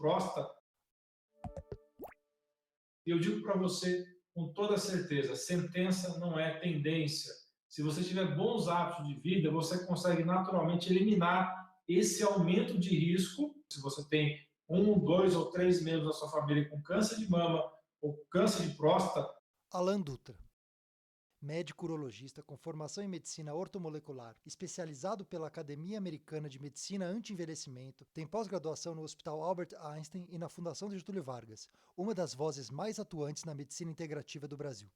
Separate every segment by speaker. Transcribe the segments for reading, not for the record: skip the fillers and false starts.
Speaker 1: próstata. E eu digo para você com toda certeza, sentença não é tendência. Se você tiver bons hábitos de vida, você consegue naturalmente eliminar esse aumento de risco. Se você tem 1, 2 ou 3 membros da sua família com câncer de mama ou câncer de próstata.
Speaker 2: Alan Dutra, médico urologista com formação em medicina ortomolecular, especializado pela Academia Americana de Medicina Anti-Envelhecimento, tem pós-graduação no Hospital Albert Einstein e na Fundação Getúlio Vargas, uma das vozes mais atuantes na medicina integrativa do Brasil.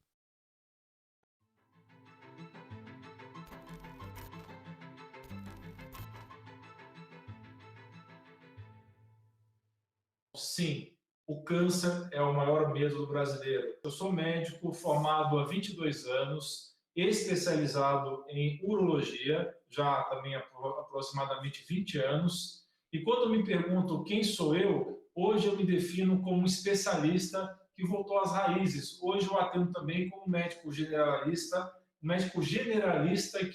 Speaker 1: Sim, o câncer é o maior medo do brasileiro. Eu sou médico formado há 22 anos, especializado em urologia, já também há aproximadamente 20 anos. E quando me perguntam quem sou eu, hoje eu me defino como um especialista que voltou às raízes. Hoje eu atendo também como médico generalista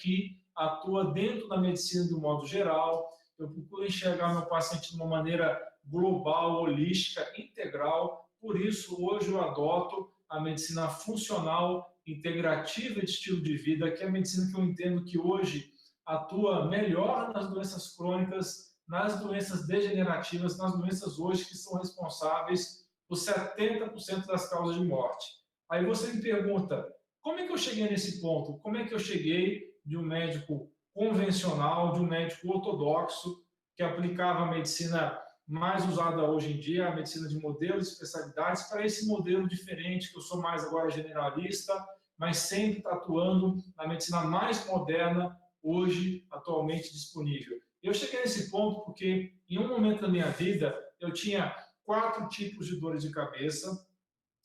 Speaker 1: que atua dentro da medicina de um modo geral. Eu procuro enxergar meu paciente de uma maneira global, holística, integral. Por isso, hoje eu adoto a medicina funcional, integrativa de estilo de vida, que é a medicina que eu entendo que hoje atua melhor nas doenças crônicas, nas doenças degenerativas, nas doenças hoje que são responsáveis por 70% das causas de morte. Aí você me pergunta, como é que eu cheguei nesse ponto? Como é que eu cheguei de um médico convencional, de um médico ortodoxo, que aplicava a medicina mais usada hoje em dia, a medicina de modelos e especialidades, para esse modelo diferente, que eu sou mais agora generalista, mas sempre atuando na medicina mais moderna, hoje, atualmente disponível. Eu cheguei nesse ponto porque, em um momento da minha vida, eu tinha 4 tipos de dores de cabeça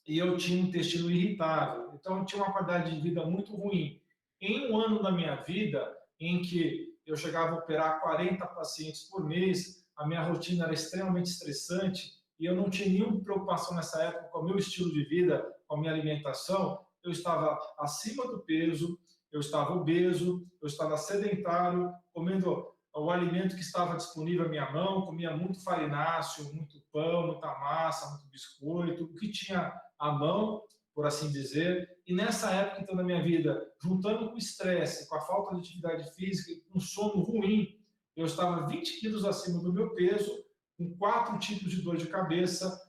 Speaker 1: e eu tinha um intestino irritável. Então, eu tinha uma qualidade de vida muito ruim. Em um ano da minha vida, em que eu chegava a operar 40 pacientes por mês, a minha rotina era extremamente estressante e eu não tinha nenhuma preocupação nessa época com o meu estilo de vida, com a minha alimentação. Eu estava acima do peso, eu estava obeso, eu estava sedentário, comendo o alimento que estava disponível à minha mão, comia muito farináceo, muito pão, muita massa, muito biscoito, o que tinha à mão, por assim dizer. E nessa época, então, da minha vida, juntando com o estresse, com a falta de atividade física e com sono ruim, eu estava 20 quilos acima do meu peso, com 4 tipos de dor de cabeça,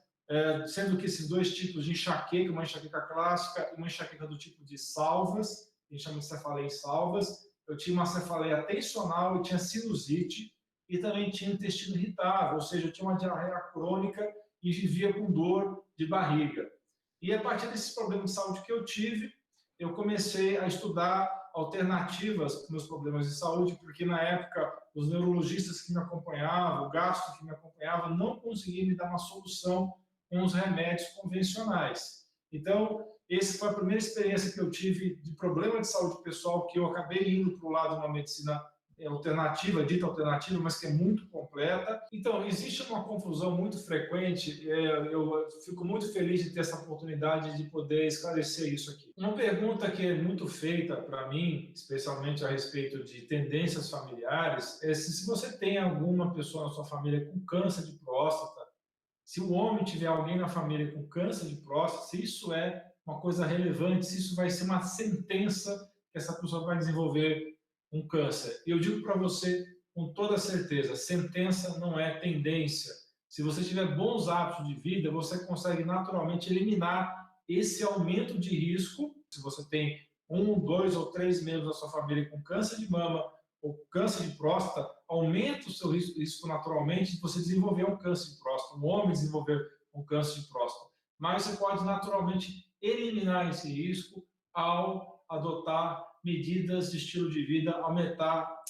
Speaker 1: sendo que esses 2 tipos de enxaqueca, uma enxaqueca clássica e uma enxaqueca do tipo de salvas, a gente chama de cefaleia em salvas. Eu tinha uma cefaleia tensional, eu tinha sinusite e também tinha intestino irritável, ou seja, eu tinha uma diarreia crônica e vivia com dor de barriga. E a partir desses problemas de saúde que eu tive, eu comecei a estudar alternativas para os meus problemas de saúde, porque na época os neurologistas que me acompanhavam, o gastro que me acompanhava, não conseguiam me dar uma solução com os remédios convencionais. Então, essa foi a primeira experiência que eu tive de problema de saúde pessoal, que eu acabei indo para o lado de uma medicina alternativa, dita alternativa, mas que é muito completa. Então, existe uma confusão muito frequente, eu fico muito feliz de ter essa oportunidade de poder esclarecer isso aqui. Uma pergunta que é muito feita para mim, especialmente a respeito de tendências familiares, é se você tem alguma pessoa na sua família com câncer de próstata, se o homem tiver alguém na família com câncer de próstata, se isso é uma coisa relevante, se isso vai ser uma sentença que essa pessoa vai desenvolver um câncer. E eu digo para você com toda certeza, sentença não é tendência. Se você tiver bons hábitos de vida, você consegue naturalmente eliminar esse aumento de risco. Se você tem 1, 2 ou 3 membros da sua família com câncer de mama ou câncer de próstata, aumenta o seu risco naturalmente de você desenvolver um câncer de próstata, um homem desenvolver um câncer de próstata. Mas você pode naturalmente eliminar esse risco ao adotar medidas de estilo de vida, ao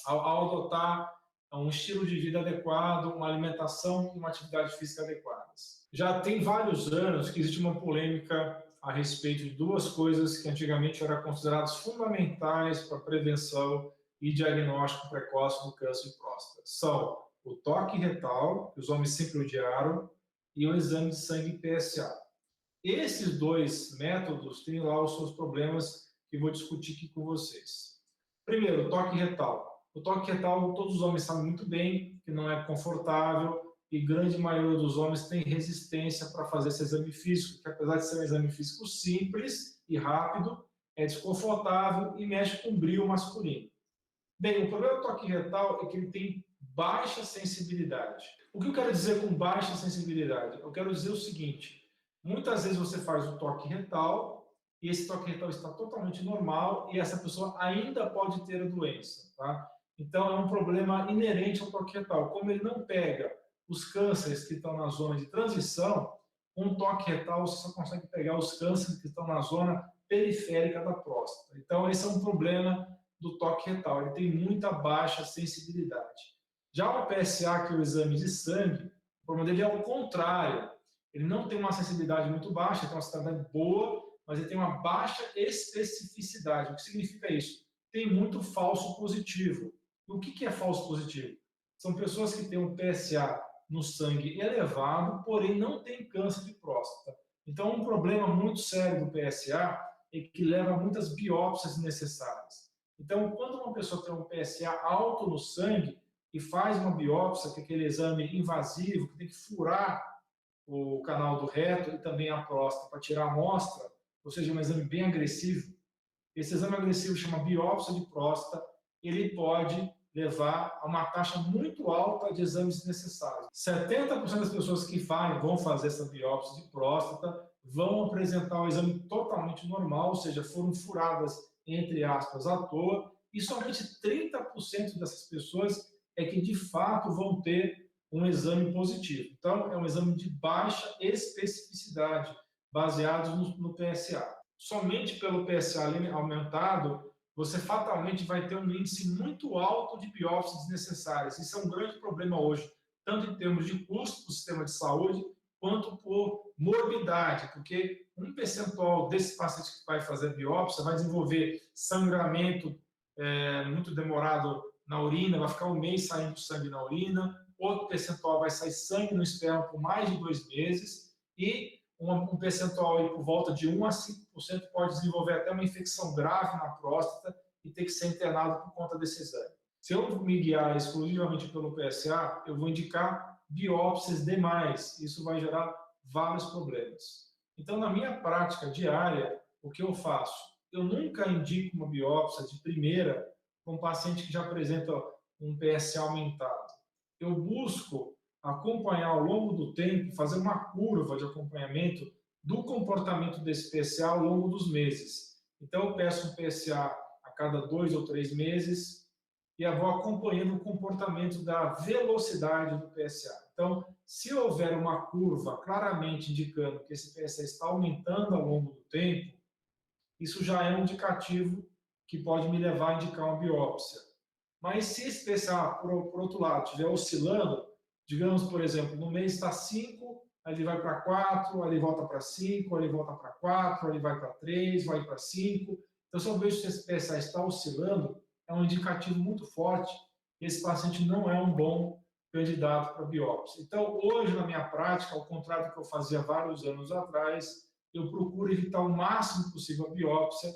Speaker 1: adotar um estilo de vida adequado, uma alimentação e uma atividade física adequadas. Já tem vários anos que existe uma polêmica a respeito de 2 coisas que antigamente eram consideradas fundamentais para a prevenção e diagnóstico precoce do câncer de próstata. São o toque retal, que os homens sempre odiaram, e o exame de sangue PSA. Esses 2 métodos têm lá os seus problemas que vou discutir aqui com vocês. Primeiro, o toque retal. O toque retal, todos os homens sabem muito bem que não é confortável, e grande maioria dos homens tem resistência para fazer esse exame físico, que apesar de ser um exame físico simples e rápido, é desconfortável e mexe com o brio masculino. Bem, o problema do toque retal é que ele tem baixa sensibilidade. O que eu quero dizer com baixa sensibilidade? Eu quero dizer o seguinte, muitas vezes você faz o toque retal e esse toque retal está totalmente normal e essa pessoa ainda pode ter a doença, tá? Então, é um problema inerente ao toque retal. Como ele não pega os cânceres que estão na zona de transição, um toque retal você só consegue pegar os cânceres que estão na zona periférica da próstata. Então, esse é um problema do toque retal, ele tem muita baixa sensibilidade. Já o PSA, que é o exame de sangue, o problema dele é o contrário. Ele não tem uma sensibilidade muito baixa, tem uma sensibilidade boa, mas ele tem uma baixa especificidade. O que significa isso? Tem muito falso positivo. E o que é falso positivo? São pessoas que têm um PSA no sangue elevado, porém não tem câncer de próstata. Então, um problema muito sério do PSA é que leva a muitas biópsias necessárias. Então, quando uma pessoa tem um PSA alto no sangue e faz uma biópsia, que é aquele exame invasivo, que tem que furar o canal do reto e também a próstata para tirar a amostra, ou seja, um exame bem agressivo, esse exame agressivo chama biópsia de próstata, ele pode levar a uma taxa muito alta de exames necessários. 70% das pessoas que vão fazer essa biópsia de próstata vão apresentar um exame totalmente normal, ou seja, foram furadas, entre aspas, à toa, e somente 30% dessas pessoas é que, de fato, vão ter um exame positivo. Então, é um exame de baixa especificidade, baseado no PSA. Somente pelo PSA aumentado, você fatalmente vai ter um índice muito alto de biópsias desnecessárias. Isso é um grande problema hoje, tanto em termos de custo para o sistema de saúde, quanto por morbidade, porque um percentual desses pacientes que vai fazer biópsia vai desenvolver sangramento muito demorado na urina, vai ficar um mês saindo sangue na urina, outro percentual vai sair sangue no esperma por mais de 2 meses e um percentual aí por volta de 1 a 5% pode desenvolver até uma infecção grave na próstata e ter que ser internado por conta desse exame. Se eu me guiar exclusivamente pelo PSA, eu vou indicar biópsias demais. Isso vai gerar vários problemas. Então, na minha prática diária, o que eu faço? Eu nunca indico uma biópsia de primeira com um paciente que já apresenta um PSA aumentado. Eu busco acompanhar ao longo do tempo, fazer uma curva de acompanhamento do comportamento desse PSA ao longo dos meses. Então, eu peço um PSA a cada 2 ou 3 meses e eu vou acompanhando o comportamento da velocidade do PSA. Então, se houver uma curva claramente indicando que esse PSA está aumentando ao longo do tempo, isso já é um indicativo que pode me levar a indicar uma biópsia. Mas se esse PSA, por outro lado, estiver oscilando, digamos, por exemplo, no mês está 5, aí ele vai para 4, aí ele volta para 5, aí ele volta para 4, aí ele vai para 3, vai para 5. Então, se eu vejo que esse PSA está oscilando, é um indicativo muito forte que esse paciente não é um bom candidato para biópsia. Então, hoje, na minha prática, ao contrário do que eu fazia vários anos atrás, eu procuro evitar o máximo possível a biópsia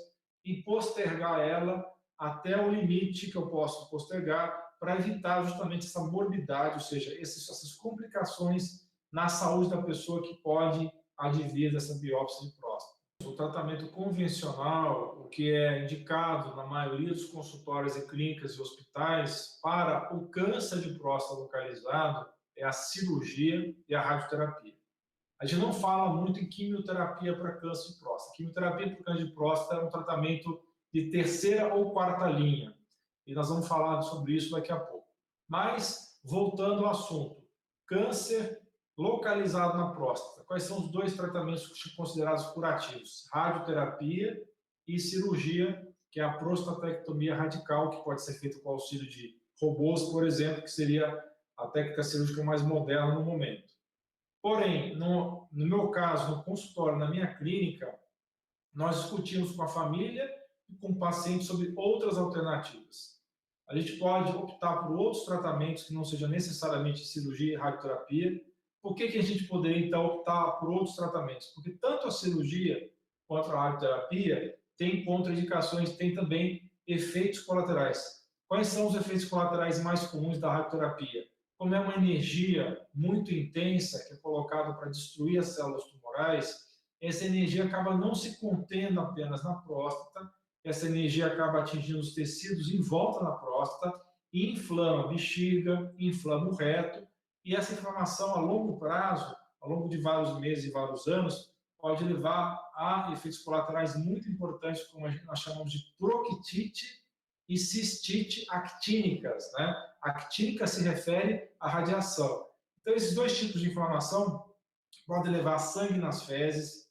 Speaker 1: e postergar ela até o limite que eu posso postergar para evitar justamente essa morbidade, ou seja, essas complicações na saúde da pessoa que pode advir dessa biópsia de próstata. O tratamento convencional, o que é indicado na maioria dos consultórios e clínicas e hospitais para o câncer de próstata localizado, é a cirurgia e a radioterapia. A gente não fala muito em quimioterapia para câncer de próstata. Quimioterapia para câncer de próstata é um tratamento de terceira ou quarta linha. E nós vamos falar sobre isso daqui a pouco. Mas, voltando ao assunto, câncer localizado na próstata. Quais são os 2 tratamentos considerados curativos? Radioterapia e cirurgia, que é a prostatectomia radical, que pode ser feita com o auxílio de robôs, por exemplo, que seria a técnica cirúrgica mais moderna no momento. Porém, no meu caso, no consultório, na minha clínica, nós discutimos com a família e com o paciente sobre outras alternativas. A gente pode optar por outros tratamentos que não sejam necessariamente cirurgia e radioterapia. Por que a gente poderia, então, optar por outros tratamentos? Porque tanto a cirurgia quanto a radioterapia têm contraindicações, têm também efeitos colaterais. Quais são os efeitos colaterais mais comuns da radioterapia? como é uma energia muito intensa que é colocada para destruir as células tumorais, essa energia acaba não se contendo apenas na próstata, essa energia acaba atingindo os tecidos em volta da próstata e inflama a bexiga, inflama o reto, e essa inflamação a longo prazo, ao longo de vários meses e vários anos, pode levar a efeitos colaterais muito importantes, como nós chamamos de proctite e cistite actínicas, né? Actínica se refere à radiação. Então, esses dois tipos de inflamação podem levar sangue nas fezes,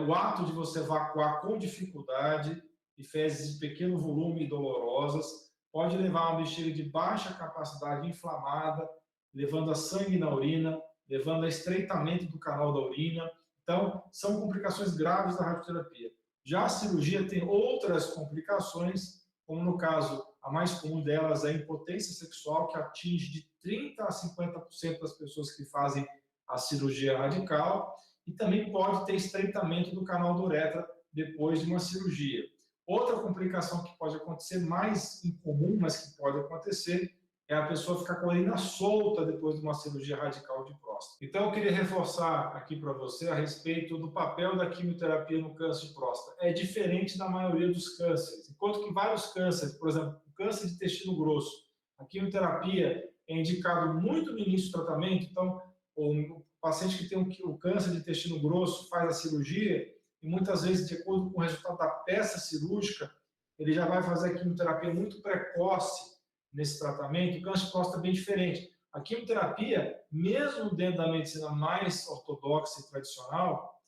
Speaker 1: o ato de você evacuar com dificuldade e fezes de pequeno volume e dolorosas, pode levar a uma bexiga de baixa capacidade inflamada, levando a sangue na urina, levando a estreitamento do canal da urina. Então, são complicações graves da radioterapia. Já a cirurgia tem outras complicações, como no caso, a mais comum delas é a impotência sexual, que atinge de 30% a 50% das pessoas que fazem a cirurgia radical, e também pode ter estreitamento do canal da uretra depois de uma cirurgia. Outra complicação que pode acontecer, mais incomum, mas que pode acontecer, é a pessoa ficar com a urina solta depois de uma cirurgia radical de próstata. Então, eu queria reforçar aqui para você a respeito do papel da quimioterapia no câncer de próstata. É diferente da maioria dos cânceres. Enquanto que vários cânceres, por exemplo, o câncer de intestino grosso, a quimioterapia é indicado muito no início do tratamento. Então, o paciente que tem o câncer de intestino grosso faz a cirurgia e muitas vezes, de acordo com o resultado da peça cirúrgica, ele já vai fazer a quimioterapia muito precoce nesse tratamento. O câncer de próstata é bem diferente. A quimioterapia, mesmo dentro da medicina mais ortodoxa e tradicional,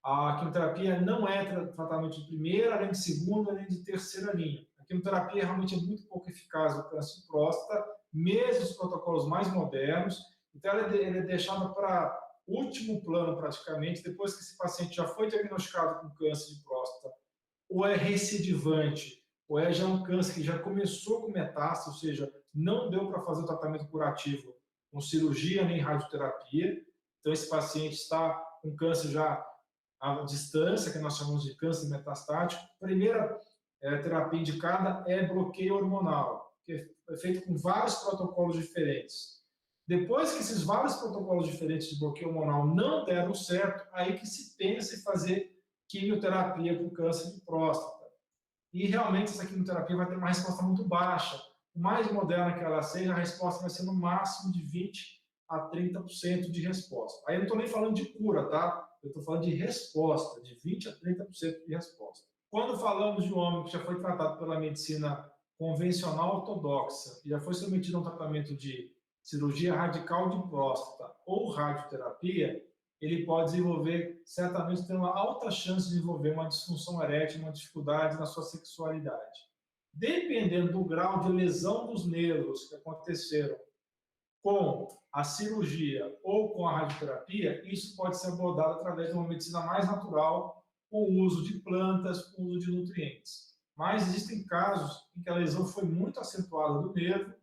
Speaker 1: a quimioterapia não é tratamento de primeira, nem de segunda, nem de terceira linha. A quimioterapia realmente é muito pouco eficaz no câncer de próstata, mesmo os protocolos mais modernos. Então, ela é deixada para último plano, praticamente, depois que esse paciente já foi diagnosticado com câncer de próstata, ou é recidivante, ou é já um câncer que já começou com metástase, ou seja, não deu para fazer o tratamento curativo com cirurgia nem radioterapia. Então, esse paciente está com câncer já à distância, que nós chamamos de câncer metastático. A primeira terapia indicada é bloqueio hormonal, que é feito com vários protocolos diferentes. Depois que esses vários protocolos diferentes de bloqueio hormonal não deram certo, aí que se pensa em fazer quimioterapia para o câncer de próstata. E realmente essa quimioterapia vai ter uma resposta muito baixa. O mais moderna que ela seja, a resposta vai ser no máximo de 20% a 30% de resposta. Aí eu não estou nem falando de cura, tá? Eu estou falando de resposta, de 20% a 30% de resposta. Quando falamos de um homem que já foi tratado pela medicina convencional ortodoxa e já foi submetido a um tratamento de cirurgia radical de próstata ou radioterapia, ele pode desenvolver, certamente tem uma alta chance de desenvolver uma disfunção erétil, uma dificuldade na sua sexualidade. Dependendo do grau de lesão dos nervos que aconteceram com a cirurgia ou com a radioterapia, isso pode ser abordado através de uma medicina mais natural, com o uso de plantas, com o uso de nutrientes. Mas existem casos em que a lesão foi muito acentuada do nervo,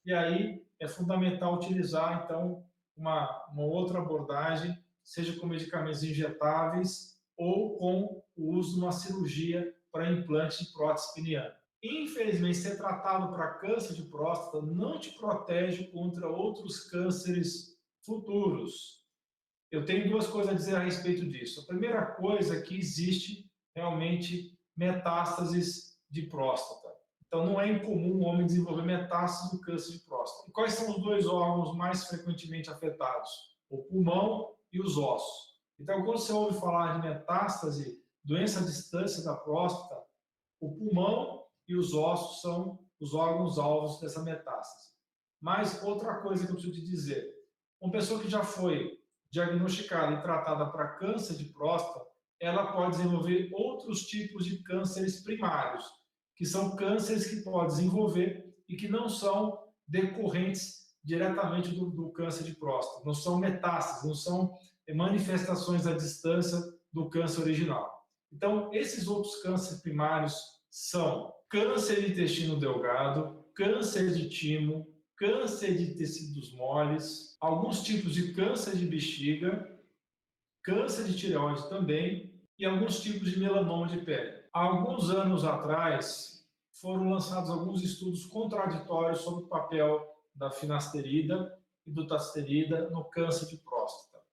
Speaker 1: e aí é fundamental utilizar, então, uma outra abordagem, seja com medicamentos injetáveis ou com o uso de uma cirurgia para implante de prótese peniana. Infelizmente, ser tratado para câncer de próstata não te protege contra outros cânceres futuros. Eu tenho duas coisas a dizer a respeito disso. A primeira coisa é que existe realmente metástases de próstata. Então, não é incomum o homem desenvolver metástases do câncer de próstata. E quais são os dois órgãos mais frequentemente afetados? O pulmão e os ossos. Então, quando você ouve falar de metástase, doença à distância da próstata, o pulmão e os ossos são os órgãos alvos dessa metástase. Mas outra coisa que eu preciso te dizer, uma pessoa que já foi diagnosticada e tratada para câncer de próstata, ela pode desenvolver outros tipos de cânceres primários, que são cânceres que pode desenvolver e que não são decorrentes diretamente do câncer de próstata, não são metástases, não são manifestações à distância do câncer original. Então, esses outros cânceres primários são câncer de intestino delgado, câncer de timo, câncer de tecidos moles, alguns tipos de câncer de bexiga, câncer de tireoide também e alguns tipos de melanoma de pele. Há alguns anos atrás, foram lançados alguns estudos contraditórios sobre o papel da finasterida e dutasterida no câncer de próstata.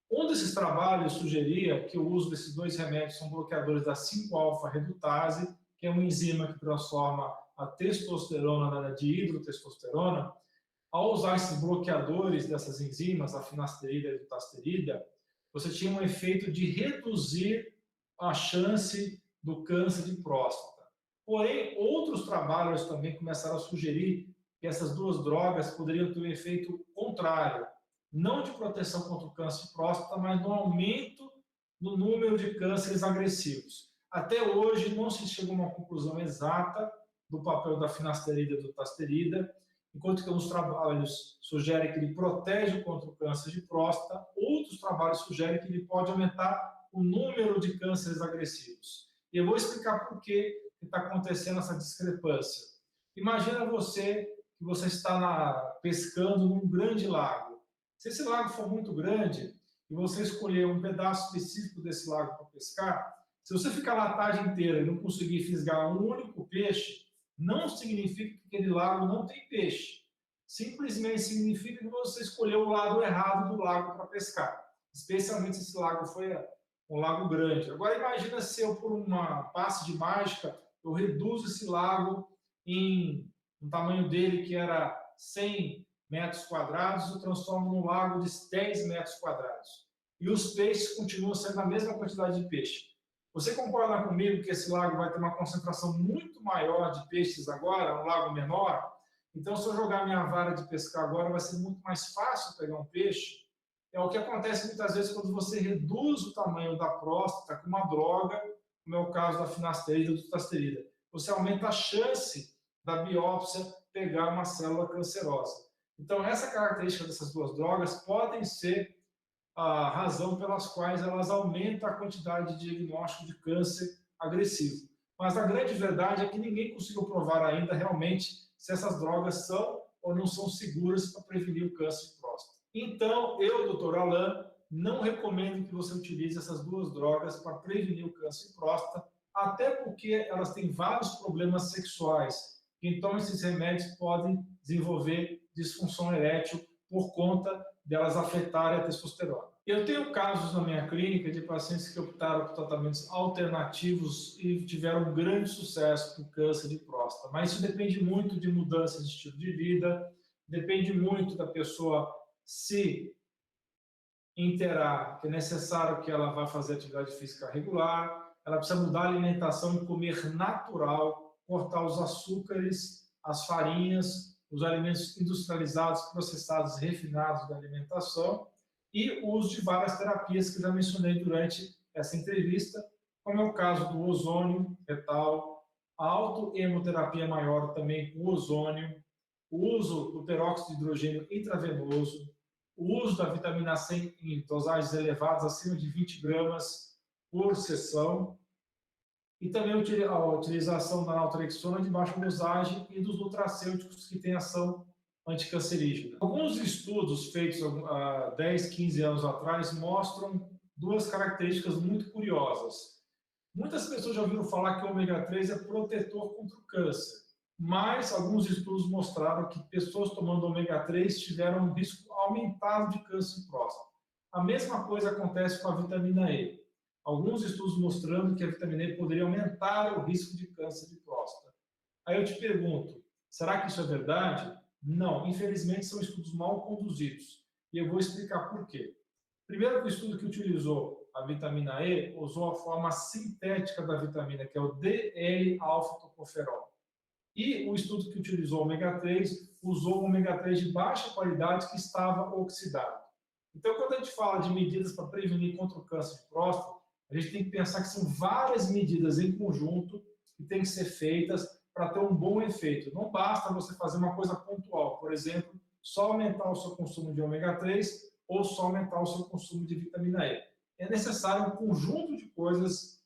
Speaker 1: Um desses trabalhos sugeria que o uso desses dois remédios são bloqueadores da 5-alfa-redutase, que é uma enzima que transforma a testosterona na dihidrotestosterona. Ao usar esses bloqueadores dessas enzimas, a finasterida e a dutasterida, você tinha um efeito de reduzir a chance do câncer de próstata. Porém, outros trabalhos também começaram a sugerir que essas duas drogas poderiam ter um efeito contrário, não de proteção contra o câncer de próstata, mas no aumento no número de cânceres agressivos. Até hoje não se chegou a uma conclusão exata do papel da finasterida e da dutasterida, enquanto que alguns trabalhos sugerem que ele protege contra o câncer de próstata, outros trabalhos sugerem que ele pode aumentar o número de cânceres agressivos. E eu vou explicar por que está acontecendo essa discrepância. Imagina que você está pescando num grande lago. Se esse lago for muito grande e você escolher um pedaço específico desse lago para pescar, se você ficar lá a tarde inteira e não conseguir fisgar um único peixe, não significa que aquele lago não tem peixe. Simplesmente significa que você escolheu o lado errado do lago para pescar. Especialmente se esse lago foi um lago grande. Agora imagina se eu, por uma passe de mágica, eu reduzo esse lago em um tamanho dele que era 100 metros quadrados, eu transformo num lago de 10 metros quadrados. E os peixes continuam sendo a mesma quantidade de peixe. Você concorda comigo que esse lago vai ter uma concentração muito maior de peixes agora, um lago menor? Então, se eu jogar minha vara de pescar agora, vai ser muito mais fácil pegar um peixe. É o que acontece muitas vezes quando você reduz o tamanho da próstata com uma droga, como é o caso da finasterida e da dutasterida. Você aumenta a chance da biópsia pegar uma célula cancerosa. Então, essa característica dessas duas drogas podem ser a razão pelas quais elas aumentam a quantidade de diagnóstico de câncer agressivo. Mas a grande verdade é que ninguém conseguiu provar ainda realmente se essas drogas são ou não são seguras para prevenir o câncer de próstata. Então, eu, Dr. Alain, não recomendo que você utilize essas duas drogas para prevenir o câncer de próstata, até porque elas têm vários problemas sexuais. Então, esses remédios podem desenvolver disfunção erétil por conta delas afetarem a testosterona. Eu tenho casos na minha clínica de pacientes que optaram por tratamentos alternativos e tiveram um grande sucesso com câncer de próstata, mas isso depende muito de mudança de estilo de vida, depende muito da pessoa se inteirar que é necessário que ela vá fazer atividade física regular, ela precisa mudar a alimentação e comer natural, cortar os açúcares, as farinhas, os alimentos industrializados, processados e refinados da alimentação e o uso de várias terapias que já mencionei durante essa entrevista, como é o caso do ozônio retal, a autohemoterapia maior também com ozônio, o uso do peróxido de hidrogênio intravenoso, o uso da vitamina C em dosagens elevadas, acima de 20 gramas por sessão, e também a utilização da naltrexona de baixa dosagem e dos nutracêuticos que têm ação anticancerígena. Alguns estudos feitos há 10, 15 anos atrás mostram duas características muito curiosas. Muitas pessoas já ouviram falar que o ômega 3 é protetor contra o câncer, mas alguns estudos mostraram que pessoas tomando ômega 3 tiveram um risco aumentado de câncer de próstata. A mesma coisa acontece com a vitamina E. Alguns estudos mostrando que a vitamina E poderia aumentar o risco de câncer de próstata. Aí eu te pergunto, será que isso é verdade? Não, infelizmente são estudos mal conduzidos. E eu vou explicar por quê. Primeiro, o estudo que utilizou a vitamina E usou a forma sintética da vitamina, que é o DL-alfa-tocoferol. E o estudo que utilizou o ômega 3 usou o ômega 3 de baixa qualidade que estava oxidado. Então, quando a gente fala de medidas para prevenir contra o câncer de próstata, a gente tem que pensar que são várias medidas em conjunto que têm que ser feitas para ter um bom efeito. Não basta você fazer uma coisa pontual, por exemplo, só aumentar o seu consumo de ômega 3 ou só aumentar o seu consumo de vitamina E. É necessário um conjunto de coisas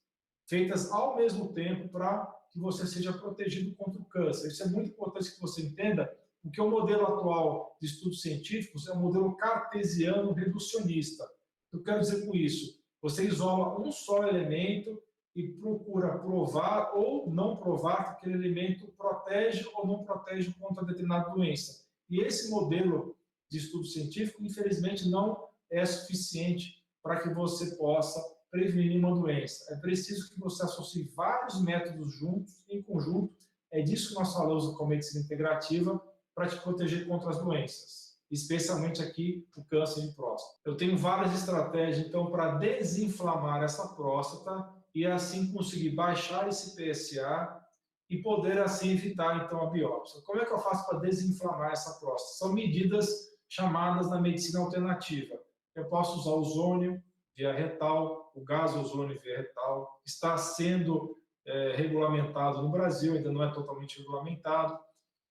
Speaker 1: feitas ao mesmo tempo para que você seja protegido contra o câncer. Isso é muito importante que você entenda, porque o modelo atual de estudos científicos é um modelo cartesiano reducionista. Eu quero dizer com isso, você isola um só elemento e procura provar ou não provar que aquele elemento protege ou não protege contra determinada doença. E esse modelo de estudo científico, infelizmente, não é suficiente para que você possa prevenir uma doença. É preciso que você associe vários métodos juntos, em conjunto. É disso que nós falamos com a medicina integrativa, para te proteger contra as doenças, especialmente aqui o câncer de próstata. Eu tenho várias estratégias, então, para desinflamar essa próstata e assim conseguir baixar esse PSA e poder assim evitar então a biópsia. Como é que eu faço para desinflamar essa próstata? São medidas chamadas na medicina alternativa. Eu posso usar ozônio via retal, o gás ozônio via retal, está sendo regulamentado no Brasil, ainda não é totalmente regulamentado.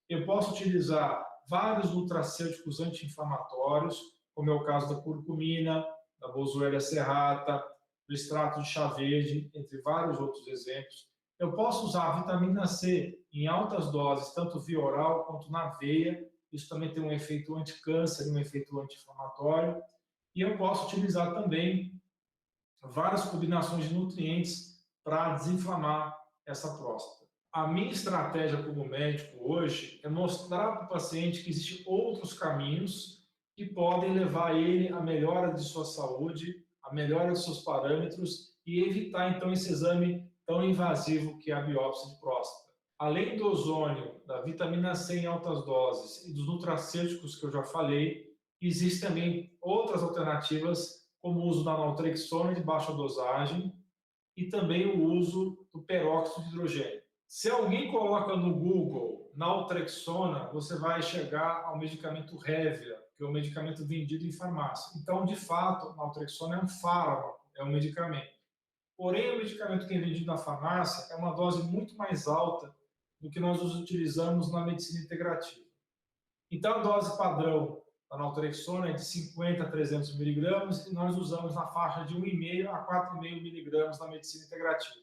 Speaker 1: Eu posso utilizar vários nutracêuticos anti-inflamatórios, como é o caso da curcumina, da Boswellia serrata, do extrato de chá verde, entre vários outros exemplos. Eu posso usar a vitamina C em altas doses, tanto via oral quanto na veia. Isso também tem um efeito anticâncer e um efeito anti-inflamatório. E eu posso utilizar também várias combinações de nutrientes para desinflamar essa próstata. A minha estratégia como médico hoje é mostrar para o paciente que existem outros caminhos que podem levar ele à melhora de sua saúde, à melhora de seus parâmetros e evitar, então, esse exame tão invasivo que é a biópsia de próstata. Além do ozônio, da vitamina C em altas doses e dos nutracêuticos que eu já falei, existem também outras alternativas, como o uso da naltrexona de baixa dosagem e também o uso do peróxido de hidrogênio. Se alguém coloca no Google naltrexona, você vai chegar ao medicamento Hevia, que é um medicamento vendido em farmácia. Então, de fato, naltrexona é um fármaco, é um medicamento. Porém, o medicamento que é vendido na farmácia é uma dose muito mais alta do que nós utilizamos na medicina integrativa. Então, a dose padrão da naltrexona é de 50 a 300 miligramas e nós usamos na faixa de 1,5 a 4,5 miligramas na medicina integrativa.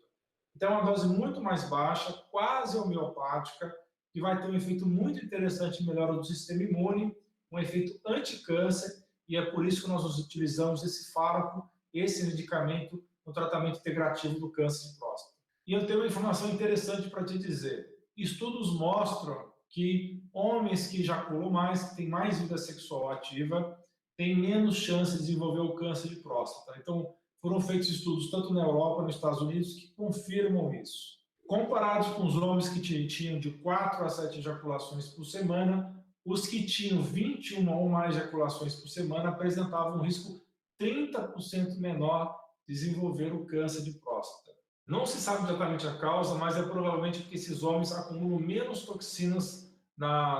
Speaker 1: Então, é uma dose muito mais baixa, quase homeopática, que vai ter um efeito muito interessante em melhora do sistema imune, um efeito anticâncer, e é por isso que nós utilizamos esse fármaco, esse medicamento, no tratamento integrativo do câncer de próstata. E eu tenho uma informação interessante para te dizer. Estudos mostram que homens que ejaculam mais, que têm mais vida sexual ativa, têm menos chance de desenvolver o câncer de próstata. Então, foram feitos estudos tanto na Europa quanto nos Estados Unidos que confirmam isso. Comparados com os homens que tinham de 4 a 7 ejaculações por semana, os que tinham 21 ou mais ejaculações por semana apresentavam um risco 30% menor de desenvolver o câncer de próstata. Não se sabe exatamente a causa, mas é provavelmente porque esses homens acumulam menos toxinas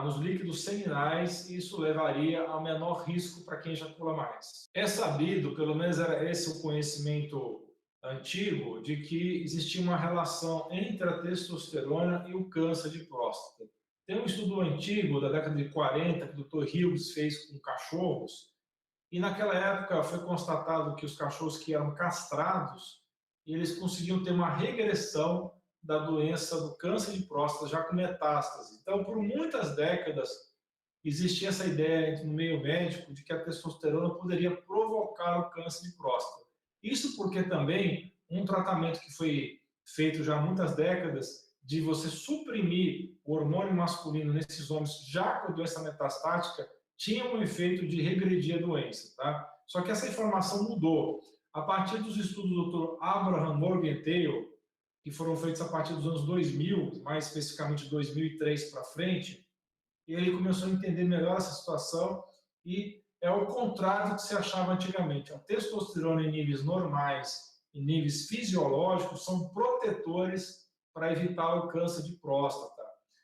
Speaker 1: nos líquidos seminais e isso levaria a menor risco para quem ejacula mais. É sabido, pelo menos era esse o conhecimento antigo, de que existia uma relação entre a testosterona e o câncer de próstata. Tem um estudo antigo, da década de 40, que o Dr. Hughes fez com cachorros, e naquela época foi constatado que os cachorros que eram castrados, eles conseguiam ter uma regressão da doença do câncer de próstata já com metástase. Então, por muitas décadas, existia essa ideia no meio médico de que a testosterona poderia provocar o câncer de próstata. Isso porque também um tratamento que foi feito já há muitas décadas de você suprimir o hormônio masculino nesses homens já com doença metastática tinha um efeito de regredir a doença, tá? Só que essa informação mudou. A partir dos estudos do Dr. Abraham Morgenthau, que foram feitos a partir dos anos 2000, mais especificamente 2003 para frente, ele começou a entender melhor essa situação e é o contrário do que se achava antigamente. A testosterona em níveis normais, em níveis fisiológicos, são protetores para evitar o câncer de próstata.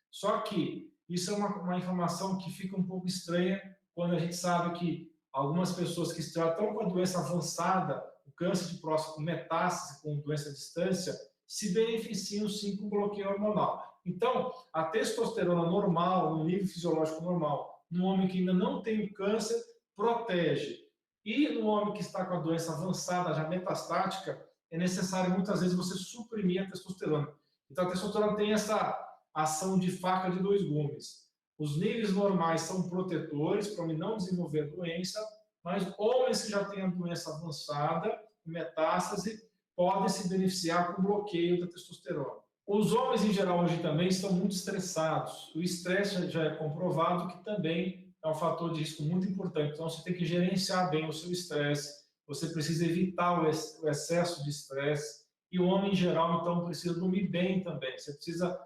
Speaker 1: Só que isso é uma informação que fica um pouco estranha quando a gente sabe que algumas pessoas que estão com a doença avançada, o câncer de próstata com metástase, com doença à distância, se beneficiam sim com bloqueio hormonal. Então, a testosterona normal, no nível fisiológico normal, no homem que ainda não tem o câncer, protege. E no homem que está com a doença avançada, já metastática, é necessário muitas vezes você suprimir a testosterona. Então, a testosterona tem essa ação de faca de dois gumes. Os níveis normais são protetores para não desenvolver doença, mas homens que já têm a doença avançada, metástase, podem se beneficiar com o bloqueio da testosterona. Os homens, em geral, hoje também estão muito estressados. O estresse já é comprovado que também é um fator de risco muito importante. Então, você tem que gerenciar bem o seu estresse, você precisa evitar o excesso de estresse, e o homem em geral, então, precisa dormir bem também. Você precisa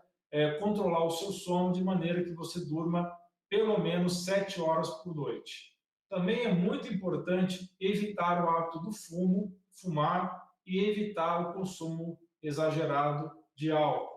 Speaker 1: controlar o seu sono de maneira que você durma pelo menos 7 horas por noite. Também é muito importante evitar o hábito do fumar e evitar o consumo exagerado de álcool.